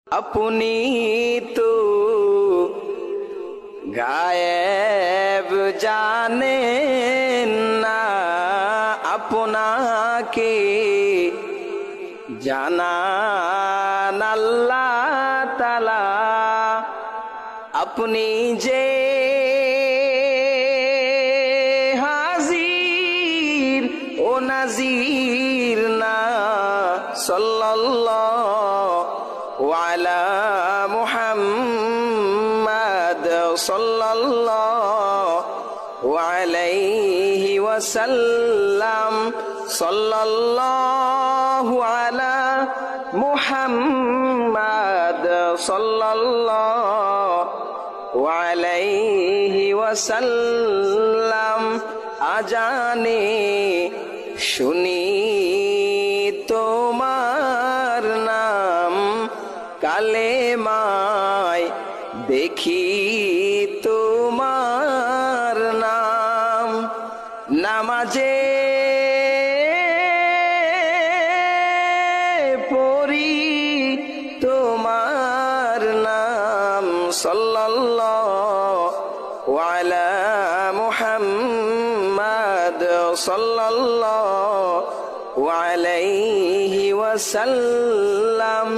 अपनी तो गायब जाने ना अपना के जाना अल्लाह ताला अपनी जे हाजिर ओ नजीर ना सल्लल्लाहु अला मुहम्मद सल्लल्लाहु अलैहि वसल्लम सल्लल्लाहु अला मुहम्मद सल्लल्लाहु अलैहि वसल्लम आजाने শুনি তোমার নাম কালেমায় দেখি তোমার নাম নামাজে পড়ি তোমার নাম সাল্লাল্লাহু আলা মুহাম্মদ সাল্লাল্লাহু আলাইহি ওয়াসাল্লাম।